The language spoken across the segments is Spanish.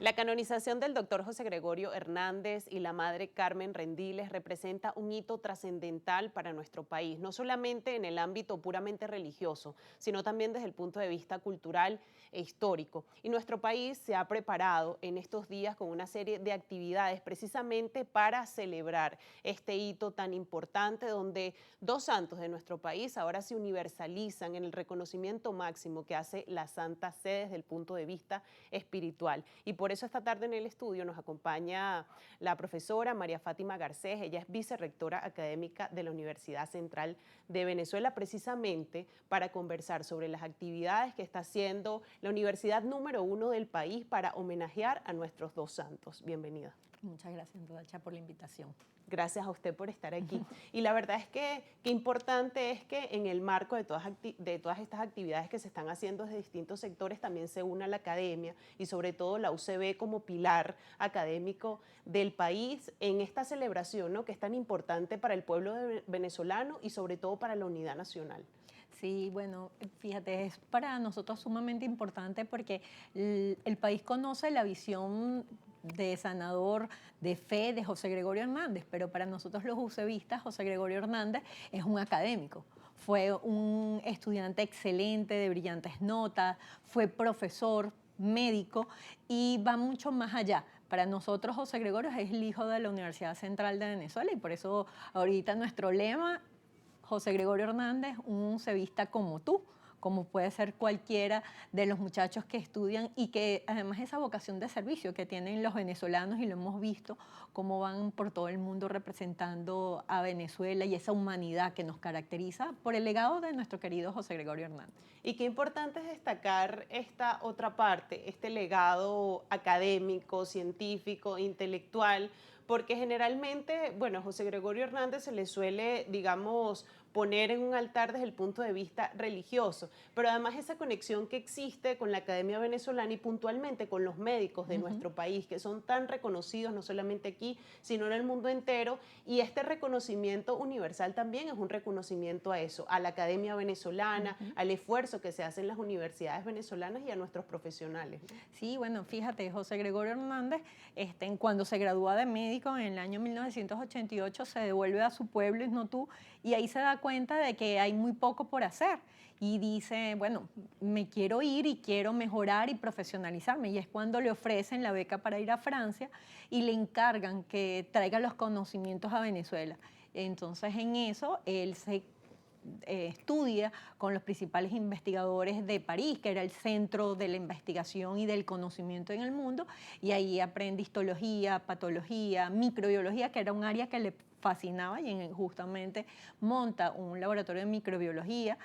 La canonización del doctor José Gregorio Hernández y la madre Carmen Rendiles representa un hito trascendental para nuestro país, no solamente en el ámbito puramente religioso, sino también desde el punto de vista cultural e histórico. Y nuestro país se ha preparado en estos días con una serie de actividades precisamente para celebrar este hito tan importante, donde dos santos de nuestro país ahora se universalizan en el reconocimiento máximo que hace la Santa Sede desde el punto de vista espiritual. Y por eso esta tarde en el estudio nos acompaña la profesora María Fátima Garcés. Ella es vicerrectora académica de la Universidad Central de Venezuela, precisamente para conversar sobre las actividades que está haciendo la universidad número 1 del país para homenajear a nuestros dos santos. Bienvenida. Muchas gracias, Rodacha, por la invitación. Gracias a usted por estar aquí. Y la verdad es que qué importante es que en el marco de todas estas actividades que se están haciendo desde distintos sectores también se una la academia y sobre todo la UCB como pilar académico del país en esta celebración, ¿no?, que es tan importante para el pueblo venezolano y sobre todo para la unidad nacional. Sí, bueno, fíjate, es para nosotros sumamente importante porque el país conoce la visión de sanador, de fe de José Gregorio Hernández, pero para nosotros los usevistas, José Gregorio Hernández es un académico. Fue un estudiante excelente, de brillantes notas, fue profesor, médico y va mucho más allá. Para nosotros José Gregorio es el hijo de la Universidad Central de Venezuela y por eso ahorita nuestro lema, José Gregorio Hernández, un cevista como tú, como puede ser cualquiera de los muchachos que estudian y que además esa vocación de servicio que tienen los venezolanos y lo hemos visto, cómo van por todo el mundo representando a Venezuela y esa humanidad que nos caracteriza por el legado de nuestro querido José Gregorio Hernández. Y qué importante es destacar esta otra parte, este legado académico, científico, intelectual, porque generalmente, bueno, a José Gregorio Hernández se le suele, digamos, poner en un altar desde el punto de vista religioso, pero además esa conexión que existe con la Academia Venezolana y puntualmente con los médicos de nuestro país, que son tan reconocidos no solamente aquí, sino en el mundo entero, y este reconocimiento universal también es un reconocimiento a eso, a la Academia Venezolana, al esfuerzo que se hace en las universidades venezolanas y a nuestros profesionales. Sí, bueno, fíjate, José Gregorio Hernández, cuando se gradúa de médico en el año 1988, se devuelve a su pueblo, Isnotú, y ahí se da cuenta de que hay muy poco por hacer. Y dice, bueno, me quiero ir y quiero mejorar y profesionalizarme. Y es cuando le ofrecen la beca para ir a Francia y le encargan que traiga los conocimientos a Venezuela. Entonces, en eso, él se estudia con los principales investigadores de París, que era el centro de la investigación y del conocimiento en el mundo, y ahí aprende histología, patología, microbiología, que era un área que le fascinaba, y justamente monta un laboratorio de microbiología,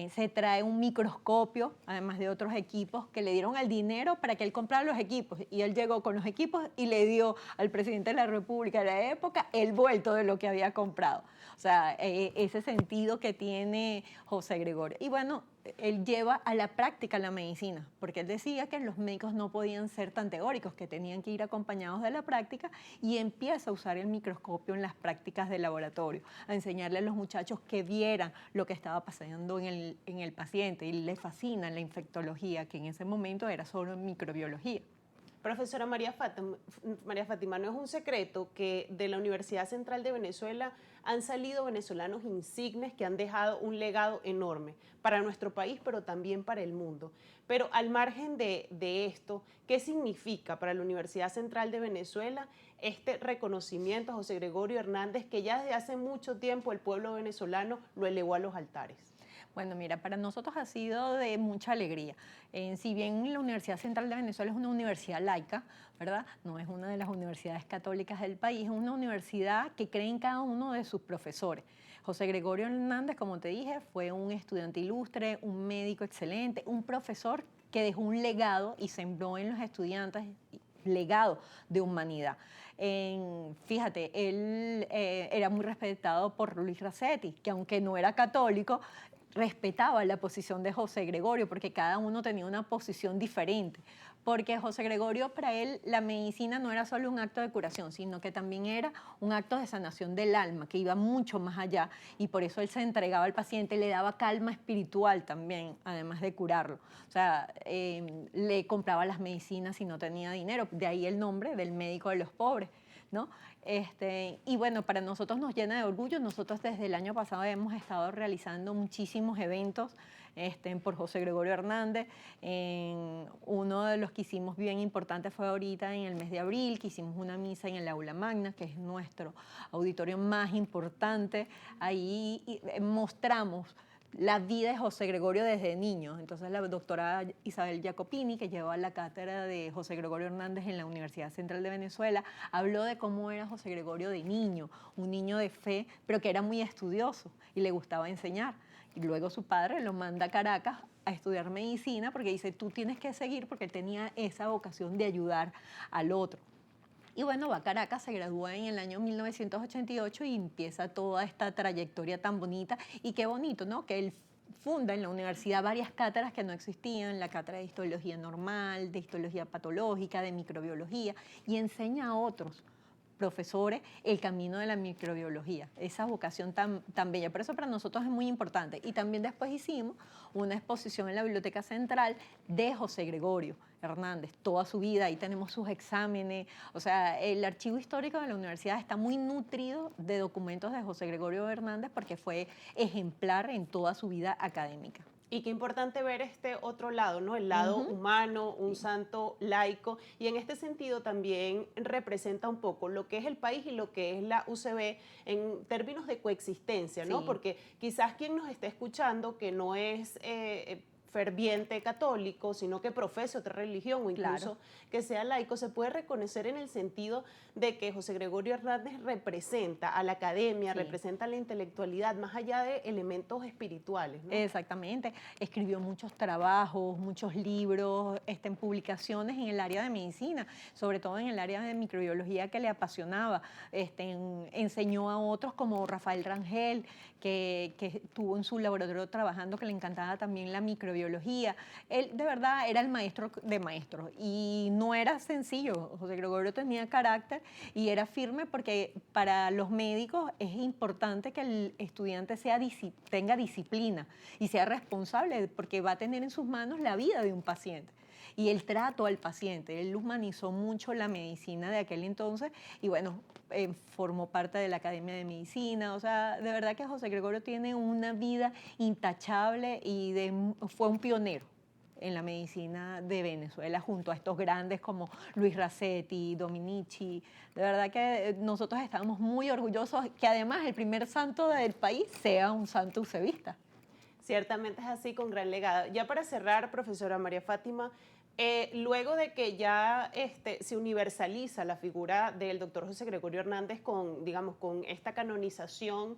se trae un microscopio, además de otros equipos que le dieron el dinero para que él comprara los equipos, y él llegó con los equipos y le dio al presidente de la República de la época el vuelto de lo que había comprado. O sea, ese sentido que tiene José Gregorio. Y bueno, él lleva a la práctica la medicina, porque él decía que los médicos no podían ser tan teóricos, que tenían que ir acompañados de la práctica, y empieza a usar el microscopio en las prácticas de laboratorio, a enseñarle a los muchachos que vieran lo que estaba pasando en el paciente, y le fascina la infectología, que en ese momento era solo microbiología. Profesora María Fátima, no es un secreto que de la Universidad Central de Venezuela han salido venezolanos insignes que han dejado un legado enorme para nuestro país, pero también para el mundo. Pero al margen de esto, ¿qué significa para la Universidad Central de Venezuela este reconocimiento a José Gregorio Hernández, que ya desde hace mucho tiempo el pueblo venezolano lo elevó a los altares? Bueno, mira, para nosotros ha sido de mucha alegría. Si bien la Universidad Central de Venezuela es una universidad laica, ¿verdad? No es una de las universidades católicas del país, es una universidad que cree en cada uno de sus profesores. José Gregorio Hernández, como te dije, fue un estudiante ilustre, un médico excelente, un profesor que dejó un legado y sembró en los estudiantes legado de humanidad. Fíjate, él era muy respetado por Luis Racetti, que aunque no era católico, respetaba la posición de José Gregorio, porque cada uno tenía una posición diferente. porque José Gregorio, para él, la medicina no era solo un acto de curación, sino que también era un acto de sanación del alma, que iba mucho más allá, y por eso él se entregaba al paciente, le daba calma espiritual también, además de curarlo. O sea, le compraba las medicinas si no tenía dinero, de ahí el nombre del médico de los pobres, ¿no? Y bueno, para nosotros nos llena de orgullo. Nosotros desde el año pasado hemos estado realizando muchísimos eventos por José Gregorio Hernández. Uno de los que hicimos bien importante fue ahorita en el mes de abril, que hicimos una misa en el Aula Magna, que es nuestro auditorio más importante. Ahí mostramos la vida de José Gregorio desde niño. Entonces la doctora Isabel Jacopini, que lleva la cátedra de José Gregorio Hernández en la Universidad Central de Venezuela, habló de cómo era José Gregorio de niño, un niño de fe, pero que era muy estudioso y le gustaba enseñar. Y luego su padre lo manda a Caracas a estudiar medicina porque dice, tú tienes que seguir, porque él tenía esa vocación de ayudar al otro. Y bueno, va a Caracas, se gradúa en el año 1988 y empieza toda esta trayectoria tan bonita. Y qué bonito, ¿no? Que él funda en la universidad varias cátedras que no existían, la cátedra de histología normal, de histología patológica, de microbiología, y enseña a otros profesores el camino de la microbiología, esa vocación tan bella. Por eso para nosotros es muy importante. Y también después hicimos una exposición en la Biblioteca Central de José Gregorio Hernández, toda su vida. Ahí tenemos sus exámenes. O sea, el archivo histórico de la universidad está muy nutrido de documentos de José Gregorio Hernández porque fue ejemplar en toda su vida académica. Y qué importante ver este otro lado, ¿no? El lado Ujú. humano, un Sí. santo laico, y en este sentido también representa un poco lo que es el país y lo que es la UCB en términos de coexistencia, ¿no? Sí, Porque quizás quien nos esté escuchando que no es ferviente católico, sino que profese otra religión o claro. incluso que sea laico, se puede reconocer en el sentido de que José Gregorio Hernández representa a la academia, Sí. representa a la intelectualidad, más allá de elementos espirituales, ¿no? Exactamente. Escribió muchos trabajos, muchos libros, en publicaciones en el área de medicina, sobre todo en el área de microbiología que le apasionaba. Enseñó a otros como Rafael Rangel, que estuvo en su laboratorio trabajando, que le encantaba también la microbiología. Él de verdad era el maestro de maestros y no era sencillo. José Gregorio tenía carácter y era firme porque para los médicos es importante que el estudiante tenga disciplina y sea responsable porque va a tener en sus manos la vida de un paciente. Y el trato al paciente, él humanizó mucho la medicina de aquel entonces y bueno, formó parte de la Academia de Medicina. O sea, de verdad que José Gregorio tiene una vida intachable y fue un pionero en la medicina de Venezuela, junto a estos grandes como Luis Racetti, Dominici. De verdad que nosotros estamos muy orgullosos que además el primer santo del país sea un santo usevista. Ciertamente es así, con gran legado. Ya para cerrar, profesora María Fátima, luego de que ya se universaliza la figura del doctor José Gregorio Hernández con, digamos, con esta canonización,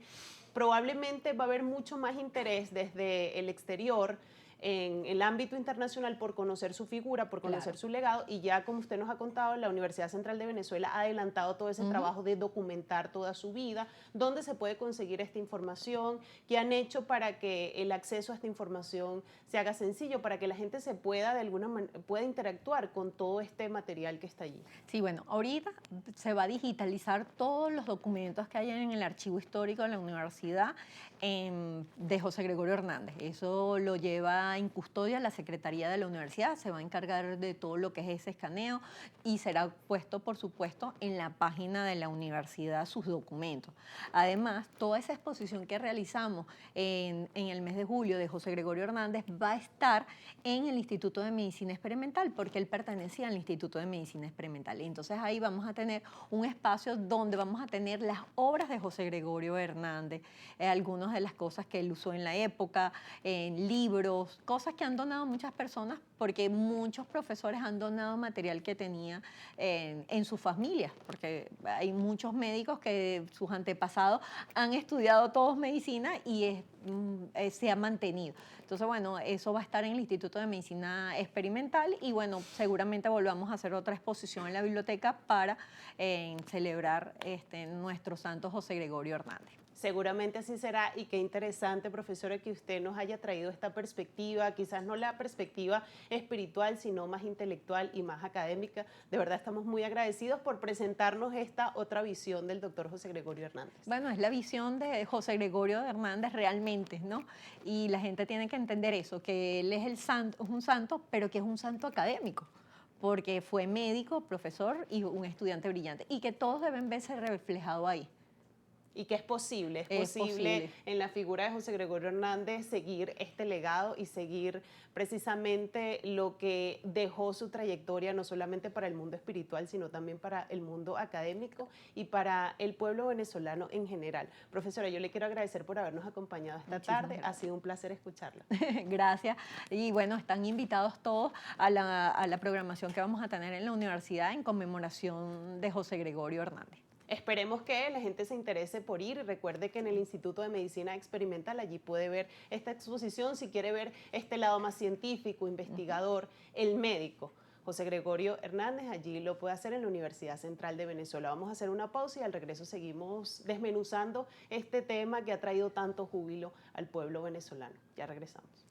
probablemente va a haber mucho más interés desde el exterior en el ámbito internacional por conocer su figura, por conocer Claro. su legado, y ya como usted nos ha contado, la Universidad Central de Venezuela ha adelantado todo ese Ujú. trabajo de documentar toda su vida, dónde se puede conseguir esta información, qué han hecho para que el acceso a esta información se haga sencillo, para que la gente se pueda de alguna manera pueda interactuar con todo este material que está allí. Sí, bueno, ahorita se va a digitalizar todos los documentos que hay en el archivo histórico de la universidad de José Gregorio Hernández. Eso lo lleva en custodia la Secretaría de la Universidad, se va a encargar de todo lo que es ese escaneo y será puesto, por supuesto, en la página de la universidad sus documentos. Además, toda esa exposición que realizamos en el mes de julio de José Gregorio Hernández va a estar en el Instituto de Medicina Experimental, porque él pertenecía al Instituto de Medicina Experimental. Entonces ahí vamos a tener un espacio donde vamos a tener las obras de José Gregorio Hernández, algunas de las cosas que él usó en la época, libros, cosas que han donado muchas personas, porque muchos profesores han donado material que tenía en sus familias, porque hay muchos médicos que sus antepasados han estudiado todos medicina y se ha mantenido. Entonces, bueno, eso va a estar en el Instituto de Medicina Experimental y, bueno, seguramente volvamos a hacer otra exposición en la biblioteca para celebrar nuestro santo José Gregorio Hernández. Seguramente así será, y qué interesante, profesora, que usted nos haya traído esta perspectiva perspectiva, quizás no la perspectiva espiritual, sino más intelectual y más académica. De verdad estamos muy agradecidos por presentarnos esta otra visión del doctor José Gregorio Hernández. Bueno, es la visión de José Gregorio Hernández realmente, ¿no? Y la gente tiene que entender eso, que él es es un santo, pero que es un santo académico, porque fue médico, profesor y un estudiante brillante, y que todos deben verse reflejados ahí. Y que es posible Es posible. en la figura de José Gregorio Hernández seguir este legado y seguir precisamente lo que dejó su trayectoria, no solamente para el mundo espiritual, sino también para el mundo académico y para el pueblo venezolano en general. Profesora, yo le quiero agradecer por habernos acompañado esta tarde. Ha sido un placer escucharla. Gracias. Y bueno, están invitados todos a la programación que vamos a tener en la universidad en conmemoración de José Gregorio Hernández. Esperemos que la gente se interese por ir y recuerde que en el Instituto de Medicina Experimental allí puede ver esta exposición si quiere ver este lado más científico, investigador, el médico. José Gregorio Hernández, allí lo puede hacer en la Universidad Central de Venezuela. Vamos a hacer una pausa y al regreso seguimos desmenuzando este tema que ha traído tanto júbilo al pueblo venezolano. Ya regresamos.